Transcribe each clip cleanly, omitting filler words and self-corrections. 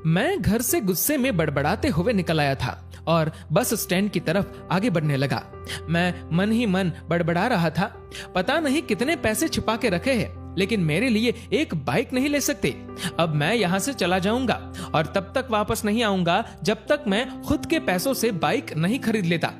मैं घर से गुस्से में बड़बड़ाते हुए निकल आया था और बस स्टैंड की तरफ आगे बढ़ने लगा। मैं मन ही मन बड़बड़ा रहा था, पता नहीं कितने पैसे छुपा के रखे हैं, लेकिन मेरे लिए एक बाइक नहीं ले सकते। अब मैं यहाँ से चला जाऊंगा और तब तक वापस नहीं आऊंगा जब तक मैं खुद के पैसों से बाइक नहीं खरीद लेता।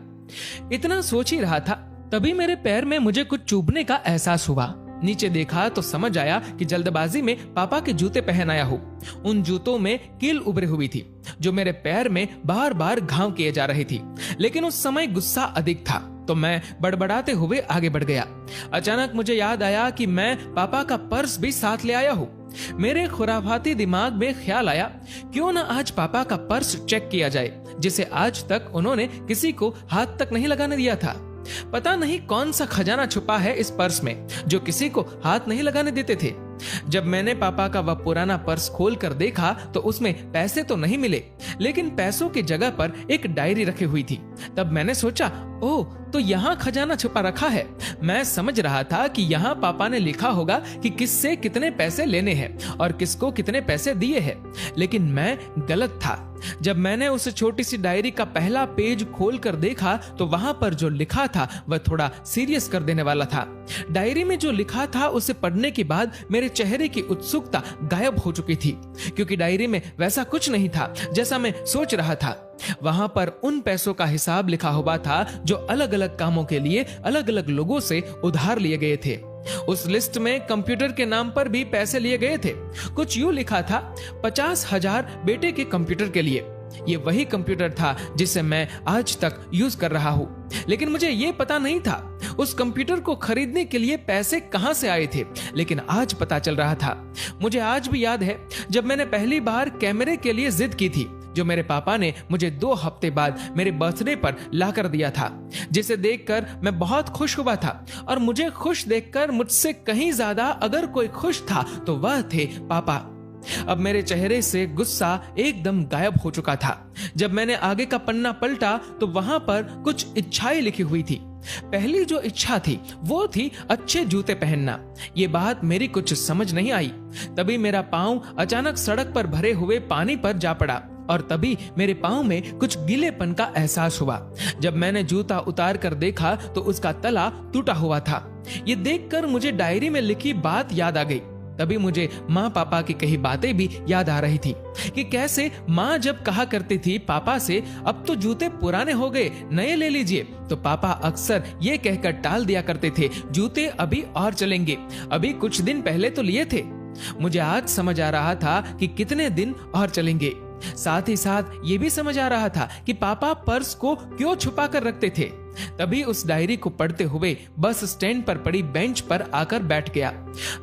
इतना सोच ही रहा था, तभी मेरे पैर में मुझे कुछ चुभने का एहसास हुआ। नीचे देखा तो समझ आया कि जल्दबाजी में पापा के जूते पहन आया हूँ। उन जूतों में कील उभरी हुई थी जो मेरे पैर में बार बार घाव किए जा रही थी, लेकिन उस समय गुस्सा अधिक था तो मैं बड़बड़ाते हुए आगे बढ़ गया। अचानक मुझे याद आया कि मैं पापा का पर्स भी साथ ले आया हूँ। मेरे खुराफाती दिमाग में ख्याल आया, क्यों ना आज पापा का पर्स चेक किया जाए, जिसे आज तक उन्होंने किसी को हाथ तक नहीं लगाने दिया था। पता नहीं कौन सा खजाना छुपा है इस पर्स में जो किसी को हाथ नहीं लगाने देते थे। जब मैंने पापा का वह पुराना पर्स खोल कर देखा तो उसमें पैसे तो नहीं मिले, लेकिन पैसों की जगह पर एक डायरी रखी हुई थी। तब मैंने सोचा, ओह, तो यहाँ खजाना छुपा रखा है। मैं समझ रहा था कि यहाँ पापा ने लिखा होगा कि किससे कितने पैसे लेने हैं और किसको कितने पैसे दिए हैं, लेकिन मैं गलत था। जब मैंने उस छोटी सी डायरी का पहला पेज खोल कर देखा तो वहां पर जो लिखा था वह थोड़ा सीरियस कर देने वाला था। डायरी में जो लिखा था उसे पढ़ने के बाद मेरे चेहरे की उत्सुकता गायब हो चुकी थी, क्योंकि डायरी में वैसा कुछ नहीं था जैसा मैं सोच रहा था। वहां पर उन पैसों का हिसाब लिखा हुआ था जो अलग अलग कामों के लिए अलग अलग लोगों से उधार लिए गए थे। उस लिस्ट में कंप्यूटर के नाम पर भी पैसे लिए गए थे। कुछ यूं लिखा था, 50,000 बेटे के कंप्यूटर के लिए। ये वही कंप्यूटर था जिसे मैं आज तक यूज कर रहा हूँ, लेकिन मुझे ये पता नहीं था उस कंप्यूटर को खरीदने के लिए पैसे कहां से आए थे, लेकिन आज पता चल रहा था। मुझे आज भी याद है जब मैंने पहली बार कैमरे के लिए जिद की थी, जो मेरे पापा ने मुझे 2 हफ्ते बाद मेरे बर्थडे पर ला कर दिया था, जिसे देखकर मैं बहुत खुश हुआ था। और मुझे खुश देखकर मुझसे कहीं ज्यादा अगर कोई खुश था तो वह थे पापा। अब मेरे चेहरे से गुस्सा एकदम गायब हो चुका था। जब मैंने आगे का पन्ना पलटा तो वहां पर कुछ इच्छाएं लिखी हुई थी। पहली जो इच्छा थी वो थी अच्छे जूते पहनना। ये बात मेरी कुछ समझ नहीं आई। तभी मेरा पांव अचानक सड़क पर भरे हुए पानी पर जा पड़ा और तभी मेरे पांव में कुछ गीलेपन का एहसास हुआ। जब मैंने जूता उतार कर देखा तो उसका तला टूटा हुआ था। ये देखकर मुझे डायरी में लिखी बात याद आ गई। तभी मुझे माँ पापा की कही बातें भी याद आ रही थी कि कैसे माँ जब कहा करती थी पापा से, अब तो जूते पुराने हो गए, नए ले लीजिए, तो पापा अक्सर ये कहकर टाल दिया करते थे, जूते अभी और चलेंगे, अभी कुछ दिन पहले तो लिए थे। मुझे आज समझ आ रहा था कि कितने दिन और चलेंगे। साथ ही साथ ये भी समझ आ रहा था कि पापा पर्स को क्यों छुपा कर रखते थे। तभी उस डायरी को पढ़ते हुए बस स्टैंड पर पड़ी बेंच पर आकर बैठ गया।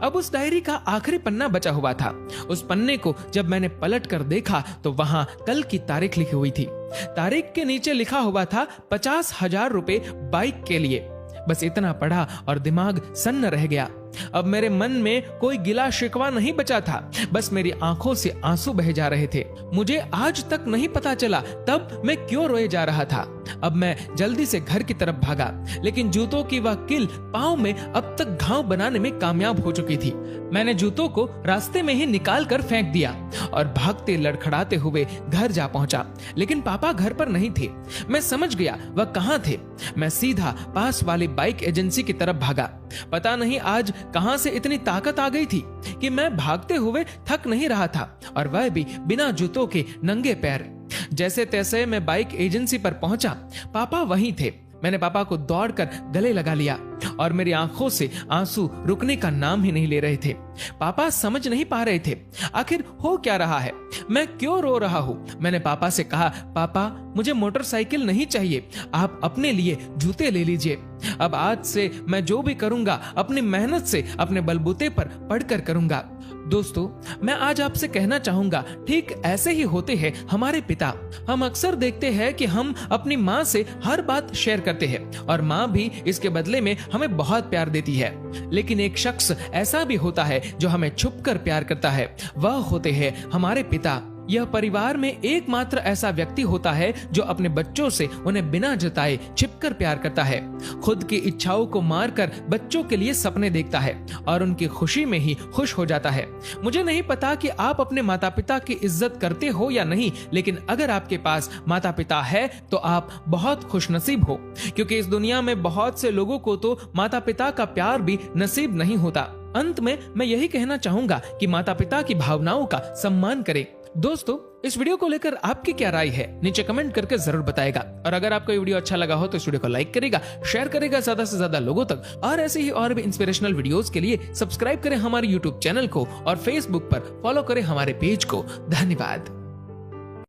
अब उस डायरी का आखिरी पन्ना बचा हुआ था। उस पन्ने को जब मैंने पलट कर देखा तो वहां कल की तारीख लिखी हुई थी। तारीख के नीचे लिखा हुआ था 50,000 रुपए बाइक के लिए। बस इतना पढ़ा और दिमाग सन्न रह गया। अब मेरे मन में कोई गिला शिकवा नहीं बचा था, बस मेरी आंखों से आंसू बह जा रहे थे। मुझे आज तक नहीं पता चला तब मैं क्यों रोए जा रहा था। अब मैं जल्दी से घर की तरफ भागा, लेकिन जूतों की वह कील पांव में अब तक घाव बनाने में कामयाब हो चुकी थी। मैंने जूतों को रास्ते में ही निकाल कर फेंक दिया और भागते लड़खड़ाते हुए घर जा पहुंचा, लेकिन पापा घर पर नहीं थे। मैं समझ गया वह कहां थे। मैं सीधा पास वाली बाइक एजेंसी की तरफ भागा। पता नहीं आज कहां से इतनी ताकत आ गई थी कि मैं भागते हुए थक नहीं रहा था, और वह भी बिना जूतों के नंगे पैर। जैसे तैसे मैं बाइक एजेंसी पर पहुंचा। पापा वहीं थे। मैंने पापा को दौड़कर गले लगा लिया और मेरी आंखों से आंसू रुकने का नाम ही नहीं ले रहे थे। पापा समझ नहीं पा रहे थे आखिर हो क्या रहा है, मैं क्यों रो रहा हूँ। मैंने पापा से कहा, पापा मुझे मोटरसाइकिल नहीं चाहिए, आप अपने लिए जूते ले लीजिए। अब आज से मैं जो भी करूंगा अपनी मेहनत से अपने बलबूते पर पढ़कर करूंगा। दोस्तों, मैं आज आपसे कहना चाहूंगा, ठीक ऐसे ही होते हैं हमारे पिता। हम अक्सर देखते हैं कि हम अपनी माँ से हर बात शेयर करते हैं और माँ भी इसके बदले में हमें बहुत प्यार देती है। लेकिन एक शख्स ऐसा भी होता है जो हमें छुपकर प्यार करता है, वह होते हैं हमारे पिता। यह परिवार में एकमात्र ऐसा व्यक्ति होता है जो अपने बच्चों से उन्हें बिना जताए छिपकर प्यार करता है, खुद की इच्छाओं को मारकर बच्चों के लिए सपने देखता है और उनकी खुशी में ही खुश हो जाता है। मुझे नहीं पता कि आप अपने माता पिता की इज्जत करते हो या नहीं, लेकिन अगर आपके पास माता पिता है तो आप बहुत खुशनसीब हो, क्योंकि इस दुनिया में बहुत से लोगों को तो माता पिता का प्यार भी नसीब नहीं होता। अंत में मैं यही कहना चाहूंगा कि माता पिता की भावनाओं का सम्मान करें। दोस्तों, इस वीडियो को लेकर आपकी क्या राय है नीचे कमेंट करके जरूर बताएगा, और अगर आपको ये वीडियो अच्छा लगा हो तो इस वीडियो को लाइक करेगा, शेयर करेगा ज्यादा से ज्यादा लोगों तक, और ऐसे ही और भी इंस्पिरेशनल वीडियोस के लिए सब्सक्राइब करें हमारे यूट्यूब चैनल को और फेसबुक पर फॉलो करें हमारे पेज को। धन्यवाद।